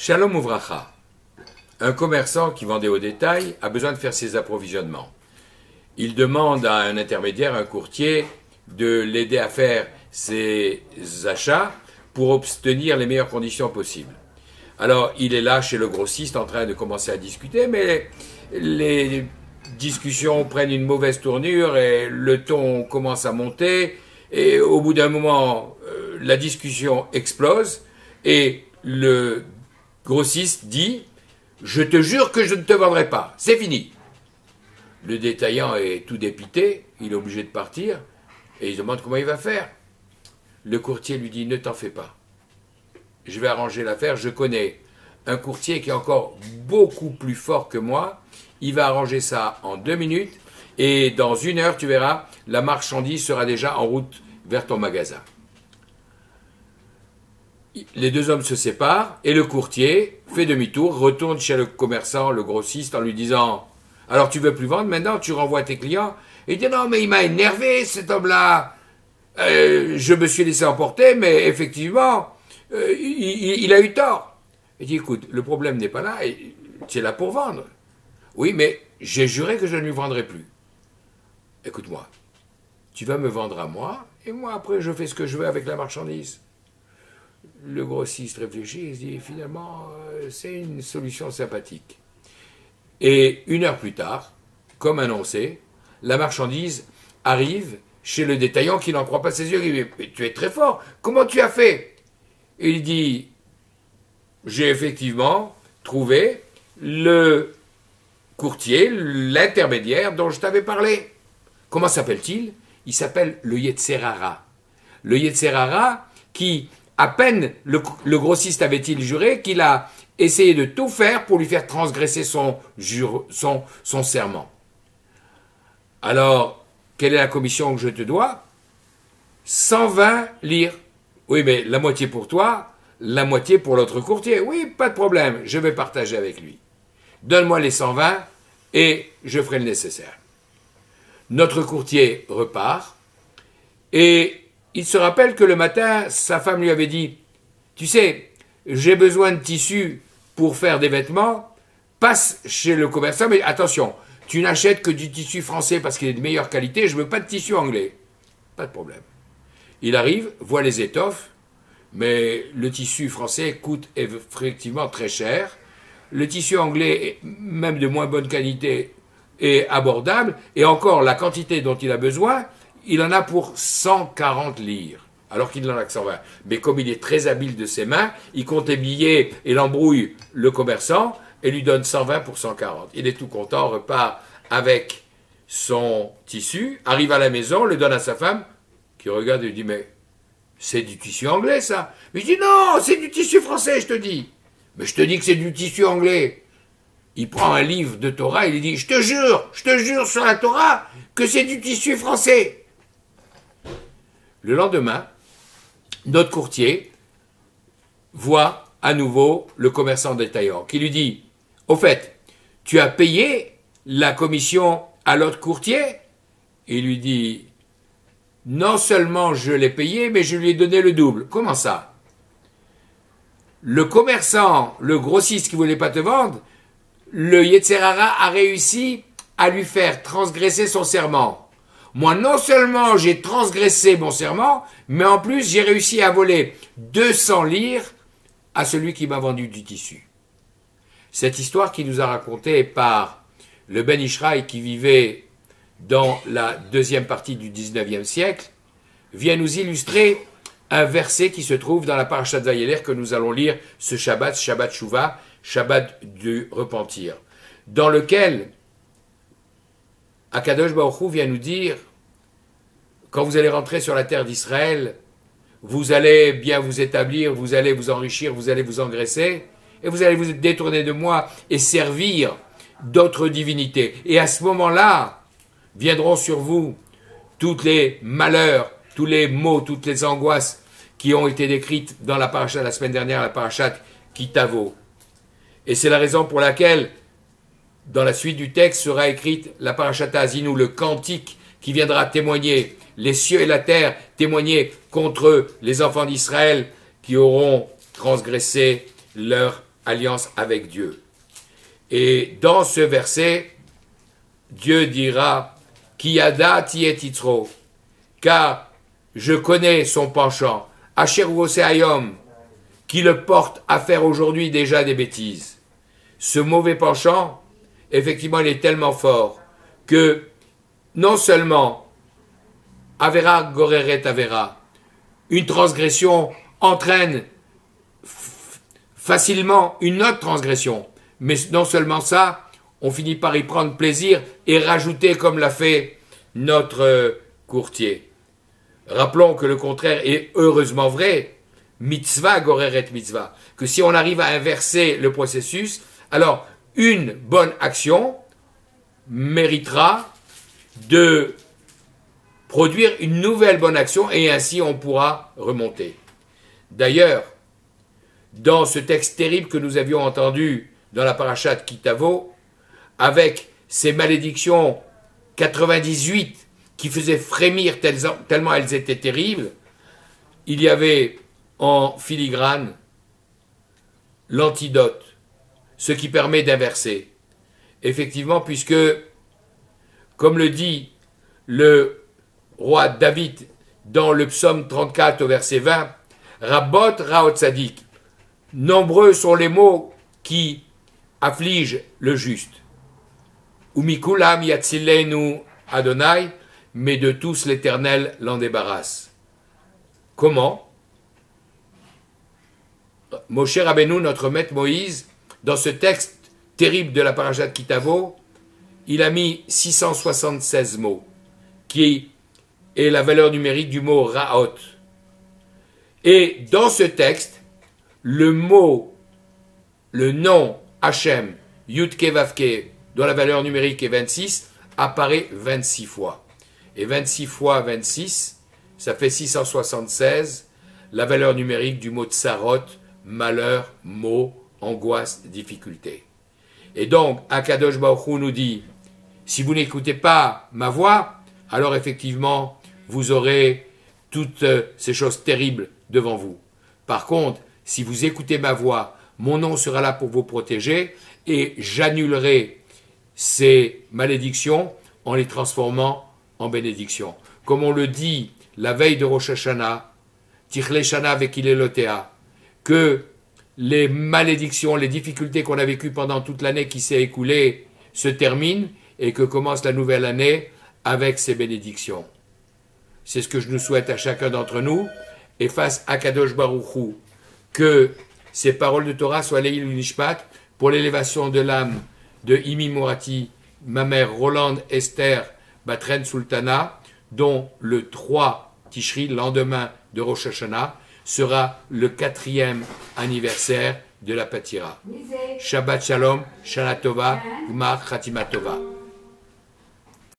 Shalom Uvracha. Un commerçant qui vendait au détail a besoin de faire ses approvisionnements. Il demande à un intermédiaire, un courtier, de l'aider à faire ses achats pour obtenir les meilleures conditions possibles. Alors, il est là chez le grossiste en train de commencer à discuter, mais les discussions prennent une mauvaise tournure et le ton commence à monter. Et au bout d'un moment, la discussion explose et le grossiste dit « Je te jure que je ne te vendrai pas, c'est fini ». Le détaillant est tout dépité, il est obligé de partir et il se demande comment il va faire. Le courtier lui dit « Ne t'en fais pas, je vais arranger l'affaire, je connais un courtier qui est encore beaucoup plus fort que moi, il va arranger ça en 2 minutes et dans 1 heure, tu verras, la marchandise sera déjà en route vers ton magasin ». Les 2 hommes se séparent et le courtier fait demi-tour, retourne chez le commerçant, le grossiste, en lui disant « Alors tu veux plus vendre maintenant, tu renvoies tes clients ?» Il dit « Non, mais il m'a énervé cet homme-là. Je me suis laissé emporter, mais effectivement, il a eu tort. » Il dit « Écoute, le problème n'est pas là, tu es là pour vendre. » « Oui, mais j'ai juré que je ne lui vendrai plus. Écoute-moi, tu vas me vendre à moi, et moi après je fais ce que je veux avec la marchandise. » Le grossiste réfléchit et se dit finalement c'est une solution sympathique. Et 1 heure plus tard, comme annoncé, la marchandise arrive chez le détaillant qui n'en croit pas ses yeux. Il dit mais tu es très fort, comment tu as fait? Et il dit j'ai effectivement trouvé le courtier, l'intermédiaire dont je t'avais parlé. Comment s'appelle-t-il? Il s'appelle le Yetzer Hara. Le Yetzer Hara qui à peine le grossiste avait-il juré qu'il a essayé de tout faire pour lui faire transgresser son serment. Alors, quelle est la commission que je te dois? 120 lire. Oui, mais la moitié pour toi, la moitié pour l'autre courtier. Oui, pas de problème, je vais partager avec lui. Donne-moi les 120 et je ferai le nécessaire. Notre courtier repart et il se rappelle que le matin, sa femme lui avait dit « Tu sais, j'ai besoin de tissu pour faire des vêtements, passe chez le commerçant, mais attention, tu n'achètes que du tissu français parce qu'il est de meilleure qualité, je ne veux pas de tissu anglais. » Pas de problème. Il arrive, voit les étoffes, mais le tissu français coûte effectivement très cher. Le tissu anglais, même de moins bonne qualité, est abordable, et encore la quantité dont il a besoin, il en a pour 140 lire, alors qu'il n'en a que 120. Mais comme il est très habile de ses mains, il compte les billets et l'embrouille le commerçant et lui donne 120 pour 140. Il est tout content, repart avec son tissu, arrive à la maison, le donne à sa femme, qui regarde et lui dit « Mais c'est du tissu anglais ça ?» Il dit « Non, c'est du tissu français, je te dis. » « Mais je te dis que c'est du tissu anglais. » Il prend un livre de Torah et il dit « Je te jure sur la Torah que c'est du tissu français. » Le lendemain, notre courtier voit à nouveau le commerçant détaillant qui lui dit « Au fait, tu as payé la commission à l'autre courtier ?» Il lui dit « Non seulement je l'ai payé, mais je lui ai donné le double. » Comment ça? Le commerçant, le grossiste qui ne voulait pas te vendre, le Yetzer Hara a réussi à lui faire transgresser son serment. Moi, non seulement j'ai transgressé mon serment, mais en plus, j'ai réussi à voler 200 lire à celui qui m'a vendu du tissu. Cette histoire qui nous a racontée par le Ben Ishraï qui vivait dans la 2e partie du 19e siècle vient nous illustrer un verset qui se trouve dans la Parashat Vayeler que nous allons lire ce Shabbat, Shabbat Shuvah, Shabbat du repentir, dans lequel Akadosh Baruch Hu vient nous dire quand vous allez rentrer sur la terre d'Israël, vous allez bien vous établir, vous allez vous enrichir, vous allez vous engraisser, et vous allez vous détourner de moi et servir d'autres divinités. Et à ce moment-là, viendront sur vous tous les malheurs, tous les maux, toutes les angoisses qui ont été décrites dans la paracha la semaine dernière, la parachat Kitavo. Et c'est la raison pour laquelle, dans la suite du texte, sera écrite la parachat Azinu, le cantique qui viendra témoigner, les cieux et la terre témoigner contre les enfants d'Israël qui auront transgressé leur alliance avec Dieu. Et dans ce verset, Dieu dira « Ki yada tiet yitzro » car je connais son penchant, « Asher vose hayom » qui le porte à faire aujourd'hui déjà des bêtises. Ce mauvais penchant, effectivement, il est tellement fort que non seulement Avera goreret Avera, une transgression entraîne facilement une autre transgression, mais non seulement ça, on finit par y prendre plaisir et rajouter comme l'a fait notre courtier. Rappelons que le contraire est heureusement vrai, mitzvah goreret mitzvah, que si on arrive à inverser le processus, alors une bonne action méritera de produire une nouvelle bonne action et ainsi on pourra remonter. D'ailleurs, dans ce texte terrible que nous avions entendu dans la parasha de Kitavo, avec ces malédictions 98 qui faisaient frémir tellement elles étaient terribles, il y avait en filigrane l'antidote, ce qui permet d'inverser. Effectivement, puisque, comme le dit le roi David dans le psaume 34 au verset 20, Rabot Raot Tzadik, nombreux sont les mots qui affligent le juste. Umikulam yatzilenu Adonai, mais de tous l'Éternel l'en débarrasse. Comment? Moshe Rabbeinu, notre maître Moïse, dans ce texte terrible de la parasha de Kitavo, il a mis 676 mots, qui est la valeur numérique du mot Raot. Et dans ce texte, le mot, le nom Hachem, Yudke Vavke, dont la valeur numérique est 26, apparaît 26 fois. Et 26 fois 26, ça fait 676, la valeur numérique du mot Tsarot, malheur, mot, angoisse, difficulté. Et donc, Akadosh Baruch Hu nous dit, si vous n'écoutez pas ma voix, alors effectivement, vous aurez toutes ces choses terribles devant vous. Par contre, si vous écoutez ma voix, mon nom sera là pour vous protéger et j'annulerai ces malédictions en les transformant en bénédictions. Comme on le dit la veille de Rosh Hashanah, Tichle Shana Vekilelotea, que les malédictions, les difficultés qu'on a vécues pendant toute l'année qui s'est écoulée se terminent et que commence la nouvelle année avec ces bénédictions. C'est ce que je nous souhaite à chacun d'entre nous et face à Kadosh Baruch Hu, que ces paroles de Torah soient Leil Nishmat pour l'élévation de l'âme de Imi Mourati, ma mère Rolande Esther Batren Sultana, dont le 3 Tishri, lendemain de Rosh Hashanah, sera le 4e anniversaire de la Patira. Shabbat Shalom, Shana Tova, Gmar Khatima Tova.